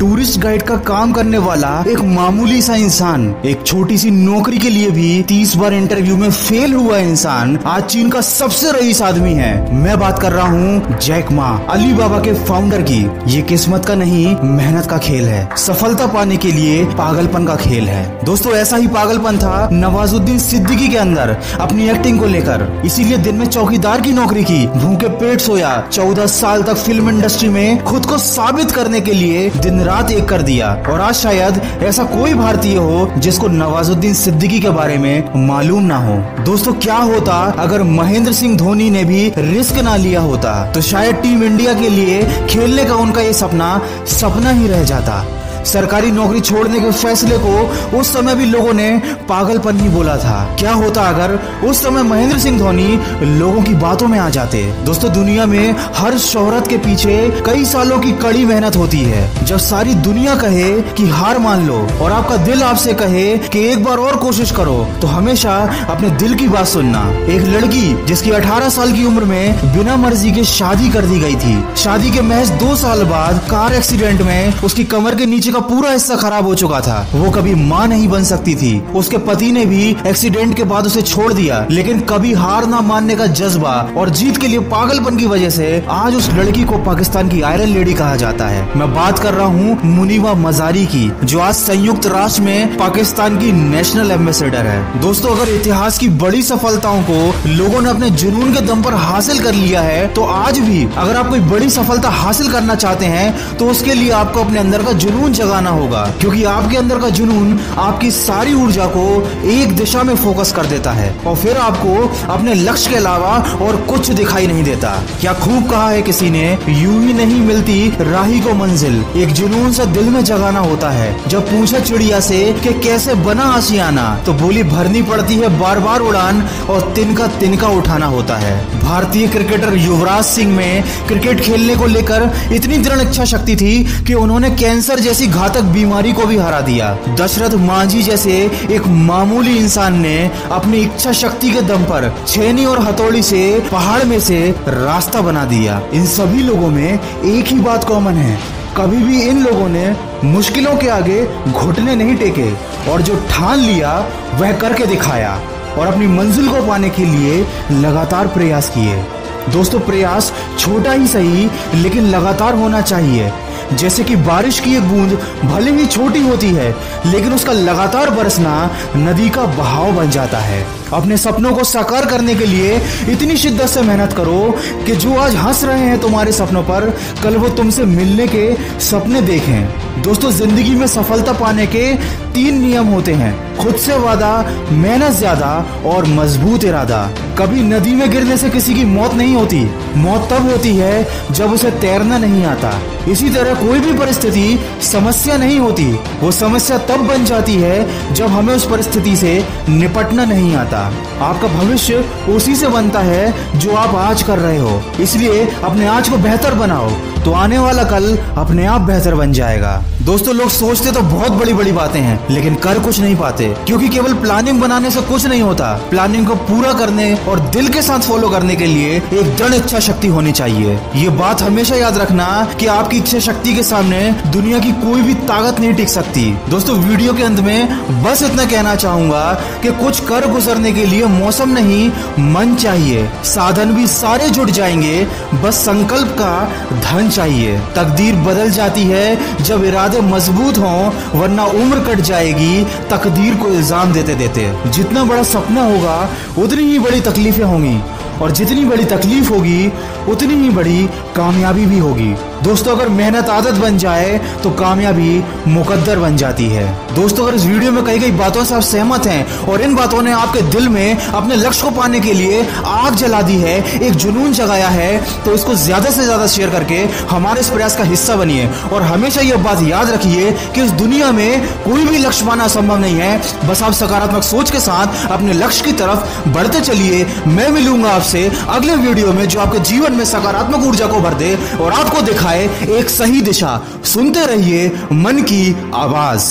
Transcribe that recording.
Tourist guide का काम करने वाला एक मामूली सा इंसान, एक छोटी सी नौकरी के लिए भी 30 बार इंटरव्यू में फेल हुआ इंसान आज चीन का सबसे रईस आदमी है। मैं बात कर रहा हूँ जैक मा, अलीबाबा के फाउंडर की। ये किस्मत का नहीं, मेहनत का खेल है। सफलता पाने के लिए पागलपन का खेल है। दोस्तों, ऐसा ही पागलपन था नवाजुद्दीन सिद्दीकी के अंदर अपनी एक्टिंग को लेकर। इसीलिए दिन में चौकीदार की नौकरी की, भूखे पेट सोया, 14 साल तक फिल्म इंडस्ट्री में खुद को साबित करने के लिए दिन रात एक कर दिया। और आज शायद ऐसा कोई भारतीय हो जिसको नवाजुद्दीन सिद्दीकी के बारे में मालूम ना हो। दोस्तों, क्या होता अगर महेंद्र सिंह धोनी ने भी रिस्क ना लिया होता, तो शायद टीम इंडिया के लिए खेलने का उनका ये सपना ही रह जाता। सरकारी नौकरी छोड़ने के फैसले को उस समय भी लोगों ने पागलपन ही बोला था। क्या होता अगर उस समय महेंद्र सिंह धोनी लोगों की बातों में आ जाते। दोस्तों, दुनिया में हर शोहरत के पीछे कई सालों की कड़ी मेहनत होती है। जब सारी दुनिया कहे कि हार मान लो और आपका दिल आपसे कहे कि एक बार और कोशिश करो, तो हमेशा अपने दिल की बात सुनना। एक लड़की जिसकी 18 साल की उम्र में बिना मर्जी के शादी कर दी गई थी। शादी के महज 2 साल बाद कार एक्सीडेंट में उसकी कमर के नीचे का पूरा हिस्सा खराब हो चुका था। वो कभी मां नहीं बन सकती थी। उसके पति ने भी एक्सीडेंट के बाद उसे छोड़ दिया, लेकिन कभी हार ना मानने का जज्बा और जीत के लिए पागलपन की वजह से आज उस लड़की को पाकिस्तान की आयरन लेडी कहा जाता है। मैं बात कर रहा हूँ मुनीबा मजारी की, जो आज संयुक्त राष्ट्र में पाकिस्तान की नेशनल एम्बेसडर है। दोस्तों, अगर इतिहास की बड़ी सफलताओं को लोगों ने अपने जुनून के दम पर हासिल कर लिया है, तो आज भी अगर आप कोई बड़ी सफलता हासिल करना चाहते हैं, तो उसके लिए आपको अपने अंदर का जुनून जगाना होगा, क्योंकि आपके अंदर का जुनून आपकी सारी ऊर्जा को एक दिशा में फोकस कर देता है और फिर आपको अपने लक्ष्य के अलावा और कुछ दिखाई नहीं देता। क्या खूब कहा है किसी ने, यूं ही नहीं मिलती राही को मंजिल, एक जुनून सा दिल में जगाना होता है। जब पूछा चिड़िया से कि कैसे बना आशियाना, तो बोली भरनी पड़ती है बार बार उड़ान और तिनका तिनका उठाना होता है। भारतीय क्रिकेटर युवराज सिंह में क्रिकेट खेलने को लेकर इतनी दृढ़ इच्छा शक्ति थी कि उन्होंने कैंसर जैसी घातक बीमारी को भी हरा दिया। दशरथ मांझी जैसे एक मामूली इंसान ने अपनी इच्छा शक्ति के दम पर छेनी और हथौड़ी से पहाड़ में से रास्ता बना दिया। इन सभी लोगों में एक ही बात कॉमन है, कभी भी इन लोगों ने मुश्किलों के आगे घुटने नहीं टेके और जो ठान लिया वह करके दिखाया और अपनी मंजिल को पाने के लिए लगातार प्रयास किए। दोस्तों, प्रयास छोटा ही सही लेकिन लगातार होना चाहिए। जैसे कि बारिश की एक बूंद भले ही छोटी होती है, लेकिन उसका लगातार बरसना नदी का बहाव बन जाता है। अपने सपनों को साकार करने के लिए इतनी शिद्दत से मेहनत करो कि जो आज हंस रहे हैं तुम्हारे सपनों पर, कल वो तुमसे मिलने के सपने देखें। दोस्तों, जिंदगी में सफलता पाने के 3 नियम होते हैं: खुद से वादा, मेहनत ज्यादा और मजबूत इरादा। कभी नदी में गिरने से किसी की मौत नहीं होती, मौत तब होती है जब उसे तैरना नहीं आता। इसी तरह कोई भी परिस्थिति समस्या नहीं होती, वो समस्या तब बन जाती है जब हमें उस परिस्थिति से निपटना नहीं आता। आपका भविष्य उसी से बनता है जो आप आज कर रहे हो। इसलिए अपने आज को बेहतर बनाओ, तो आने वाला कल अपने आप बेहतर बन जाएगा। दोस्तों, लोग सोचते तो बहुत बड़ी बड़ी बातें हैं, लेकिन कर कुछ नहीं पाते, क्योंकि केवल प्लानिंग बनाने से कुछ नहीं होता। प्लानिंग को पूरा करने और दिल के साथ फॉलो करने के लिए एक दृढ़ इच्छा शक्ति होनी चाहिए। ये बात हमेशा याद रखना कि आपकी इच्छा शक्ति के सामने दुनिया की कोई भी ताकत नहीं टिक सकती। दोस्तों, वीडियो के अंत में बस इतना कहना चाहूंगा कि कुछ कर गुजरने के लिए मौसम नहीं, मन चाहिए। साधन भी सारे जुट जाएंगे, बस संकल्प का धन चाहिए। तकदीर बदल जाती है जब इरादे मजबूत हों, वरना उम्र कट जाएगी तकदीर को इल्जाम देते देते। जितना बड़ा सपना होगा उतनी ही बड़ी तकलीफें होंगी, और जितनी बड़ी तकलीफ होगी उतनी ही बड़ी कामयाबी भी होगी। दोस्तों, अगर मेहनत आदत बन जाए तो कामयाबी मुकद्दर बन जाती है। दोस्तों, अगर इस वीडियो में कही गई बातों से आप सहमत हैं और इन बातों ने आपके दिल में अपने लक्ष्य को पाने के लिए आग जला दी है, एक जुनून जगाया है, तो इसको ज्यादा से ज्यादा शेयर करके हमारे इस प्रयास का हिस्सा बनिए। और हमेशा यह बात याद रखिए कि इस दुनिया में कोई भी लक्ष्य पाना असंभव नहीं है। बस आप सकारात्मक सोच के साथ अपने लक्ष्य की तरफ बढ़ते चलिए। मैं मिलूंगा आपसे अगले वीडियो में, जो आपके जीवन में सकारात्मक ऊर्जा को भर दे और आपको दिखाए एक सही दिशा। सुनते रहिए मन की आवाज।